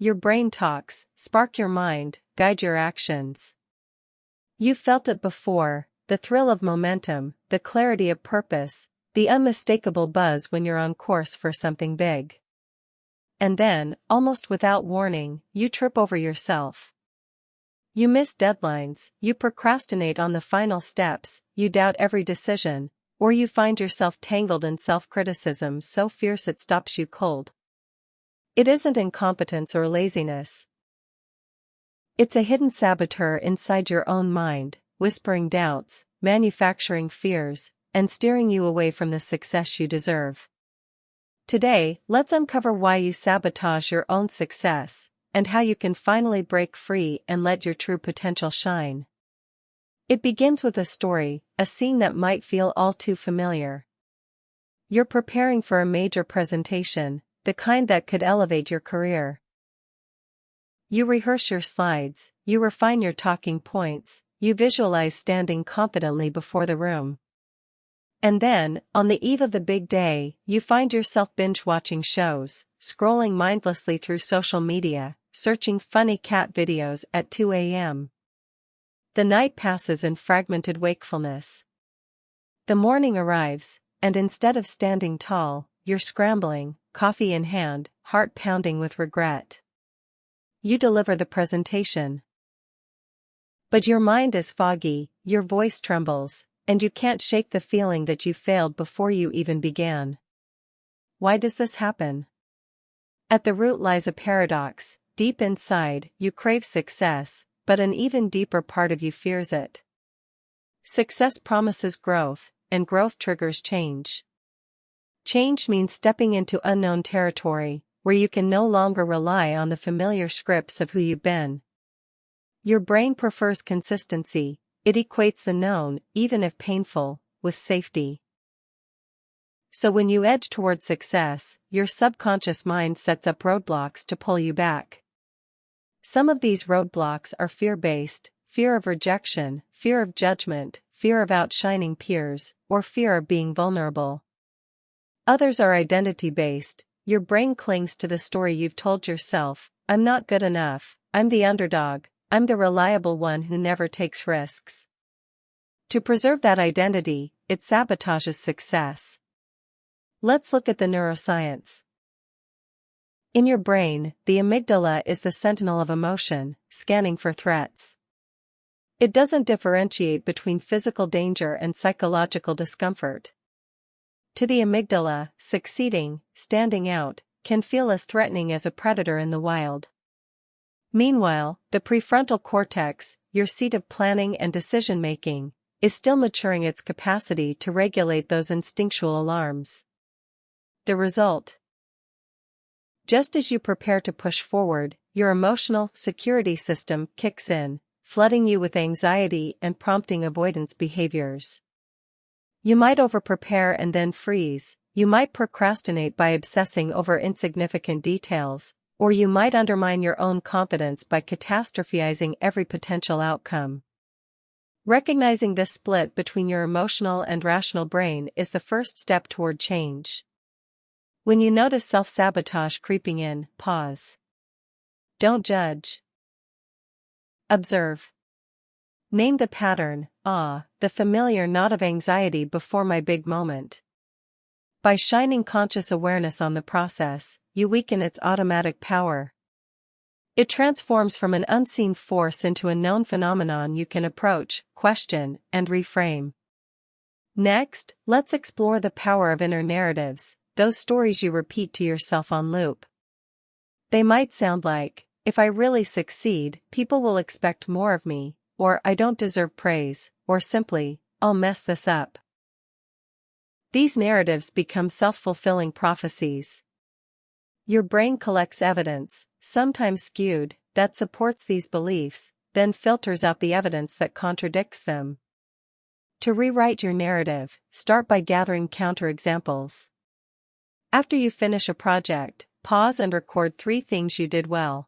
Your brain talks, spark your mind, guide your actions. You've felt it before, the thrill of momentum, the clarity of purpose, the unmistakable buzz when you're on course for something big. And then, almost without warning, you trip over yourself. You miss deadlines, you procrastinate on the final steps, you doubt every decision, or you find yourself tangled in self-criticism so fierce it stops you cold. It isn't incompetence or laziness. It's a hidden saboteur inside your own mind, whispering doubts, manufacturing fears, and steering you away from the success you deserve. Today, let's uncover why you sabotage your own success, and how you can finally break free and let your true potential shine. It begins with a story, a scene that might feel all too familiar. You're preparing for a major presentation, the kind that could elevate your career. You rehearse your slides, you refine your talking points, you visualize standing confidently before the room. And then, on the eve of the big day, you find yourself binge-watching shows, scrolling mindlessly through social media, searching funny cat videos at 2 a.m. The night passes in fragmented wakefulness. The morning arrives, and instead of standing tall, you're scrambling, coffee in hand, heart pounding with regret. You deliver the presentation. But your mind is foggy, your voice trembles, and you can't shake the feeling that you failed before you even began. Why does this happen? At the root lies a paradox. Deep inside, you crave success, but an even deeper part of you fears it. Success promises growth, and growth triggers change. Change means stepping into unknown territory, where you can no longer rely on the familiar scripts of who you've been. Your brain prefers consistency, it equates the known, even if painful, with safety. So when you edge toward success, your subconscious mind sets up roadblocks to pull you back. Some of these roadblocks are fear-based, fear of rejection, fear of judgment, fear of outshining peers, or fear of being vulnerable. Others are identity-based. Your brain clings to the story you've told yourself, I'm not good enough, I'm the underdog, I'm the reliable one who never takes risks. To preserve that identity, it sabotages success. Let's look at the neuroscience. In your brain, the amygdala is the sentinel of emotion, scanning for threats. It doesn't differentiate between physical danger and psychological discomfort. To the amygdala, succeeding, standing out, can feel as threatening as a predator in the wild. Meanwhile, the prefrontal cortex, your seat of planning and decision-making, is still maturing its capacity to regulate those instinctual alarms. The result? Just as you prepare to push forward, your emotional security system kicks in, flooding you with anxiety and prompting avoidance behaviors. You might overprepare and then freeze, you might procrastinate by obsessing over insignificant details, or you might undermine your own confidence by catastrophizing every potential outcome. Recognizing this split between your emotional and rational brain is the first step toward change. When you notice self-sabotage creeping in, pause. Don't judge. Observe. Name the pattern, the familiar knot of anxiety before my big moment. By shining conscious awareness on the process, you weaken its automatic power. It transforms from an unseen force into a known phenomenon you can approach, question, and reframe. Next, let's explore the power of inner narratives, those stories you repeat to yourself on loop. They might sound like, if I really succeed, people will expect more of me, or I don't deserve praise, or simply, I'll mess this up. These narratives become self-fulfilling prophecies. Your brain collects evidence, sometimes skewed, that supports these beliefs, then filters out the evidence that contradicts them. To rewrite your narrative, start by gathering counterexamples. After you finish a project, pause and record 3 things you did well.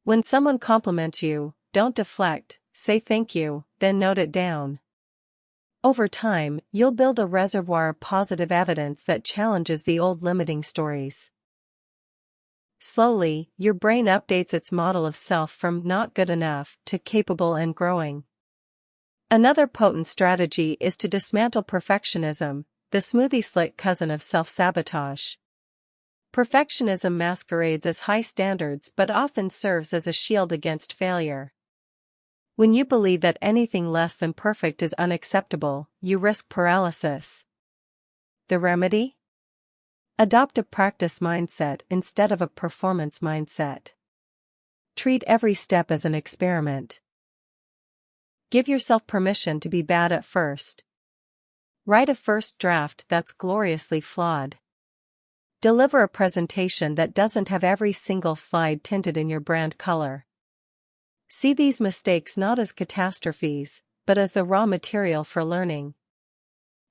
When someone compliments you, don't deflect, say thank you, then note it down. Over time, you'll build a reservoir of positive evidence that challenges the old limiting stories. Slowly, your brain updates its model of self from not good enough to capable and growing. Another potent strategy is to dismantle perfectionism, the smoothie slick cousin of self-sabotage. Perfectionism masquerades as high standards but often serves as a shield against failure. When you believe that anything less than perfect is unacceptable, you risk paralysis. The remedy? Adopt a practice mindset instead of a performance mindset. Treat every step as an experiment. Give yourself permission to be bad at first. Write a first draft that's gloriously flawed. Deliver a presentation that doesn't have every single slide tinted in your brand color. See these mistakes not as catastrophes, but as the raw material for learning.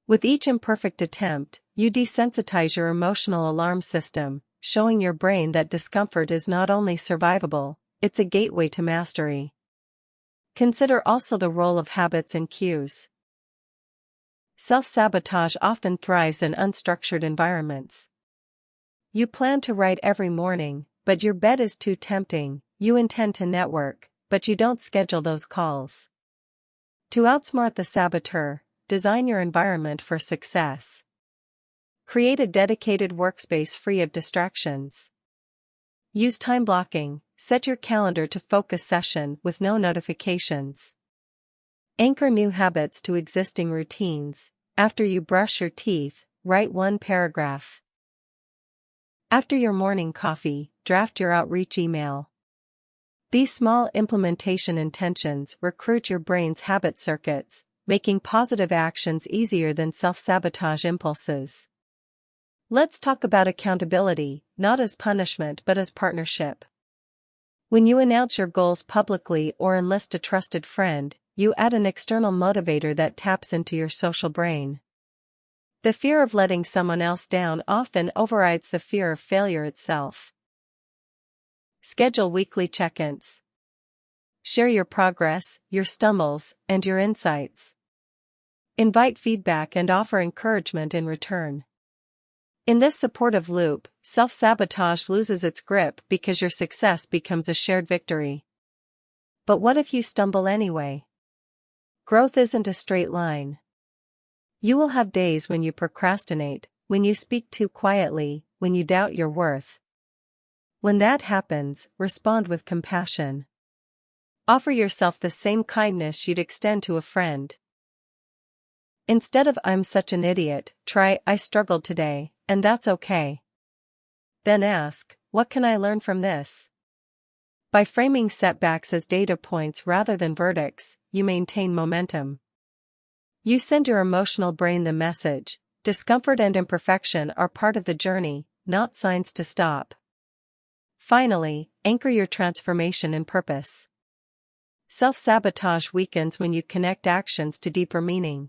With each imperfect attempt, you desensitize your emotional alarm system, showing your brain that discomfort is not only survivable, it's a gateway to mastery. Consider also the role of habits and cues. Self-sabotage often thrives in unstructured environments. You plan to write every morning, but your bed is too tempting. You intend to network, but you don't schedule those calls. To outsmart the saboteur, design your environment for success. Create a dedicated workspace free of distractions. Use time blocking, set your calendar to focus session with no notifications. Anchor new habits to existing routines. After you brush your teeth, write one paragraph. After your morning coffee, draft your outreach email. These small implementation intentions recruit your brain's habit circuits, making positive actions easier than self-sabotage impulses. Let's talk about accountability, not as punishment but as partnership. When you announce your goals publicly or enlist a trusted friend, you add an external motivator that taps into your social brain. The fear of letting someone else down often overrides the fear of failure itself. Schedule weekly check-ins. Share your progress, your stumbles, and your insights. Invite feedback and offer encouragement in return. In this supportive loop, self-sabotage loses its grip because your success becomes a shared victory. But what if you stumble anyway? Growth isn't a straight line. You will have days when you procrastinate, when you speak too quietly, when you doubt your worth. When that happens, respond with compassion. Offer yourself the same kindness you'd extend to a friend. Instead of "I'm such an idiot," try "I struggled today, and that's okay." Then ask, what can I learn from this? By framing setbacks as data points rather than verdicts, you maintain momentum. You send your emotional brain the message: discomfort and imperfection are part of the journey, not signs to stop. Finally, anchor your transformation in purpose. Self-sabotage weakens when you connect actions to deeper meaning.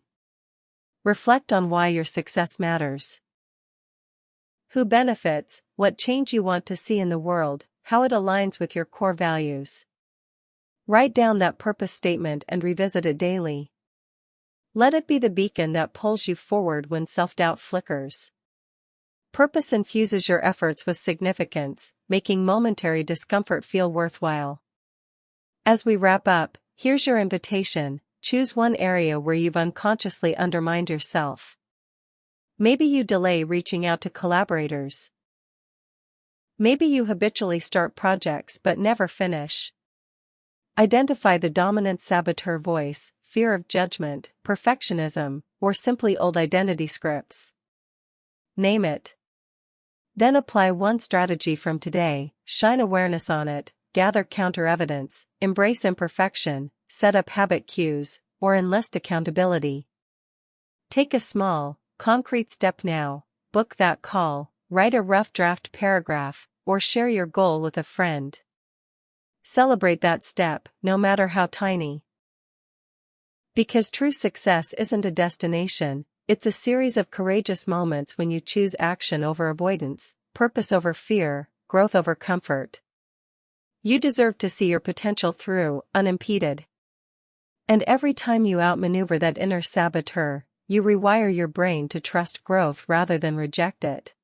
Reflect on why your success matters. Who benefits, what change you want to see in the world, how it aligns with your core values. Write down that purpose statement and revisit it daily. Let it be the beacon that pulls you forward when self-doubt flickers. Purpose infuses your efforts with significance, making momentary discomfort feel worthwhile. As we wrap up, here's your invitation: choose one area where you've unconsciously undermined yourself. Maybe you delay reaching out to collaborators. Maybe you habitually start projects but never finish. Identify the dominant saboteur voice: fear of judgment, perfectionism, or simply old identity scripts. Name it. Then apply one strategy from today, shine awareness on it, gather counter-evidence, embrace imperfection, set up habit cues, or enlist accountability. Take a small, concrete step now: book that call, write a rough draft paragraph, or share your goal with a friend. Celebrate that step, no matter how tiny. Because true success isn't a destination, it's a series of courageous moments when you choose action over avoidance, purpose over fear, growth over comfort. You deserve to see your potential through, unimpeded. And every time you outmaneuver that inner saboteur, you rewire your brain to trust growth rather than reject it.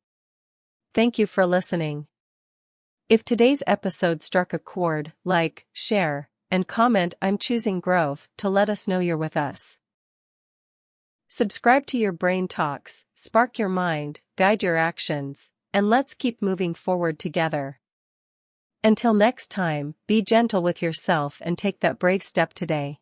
Thank you for listening. If today's episode struck a chord, like, share, and comment "I'm choosing growth" to let us know you're with us. Subscribe to Your Brain Talks, spark your mind, guide your actions, and let's keep moving forward together. Until next time, be gentle with yourself and take that brave step today.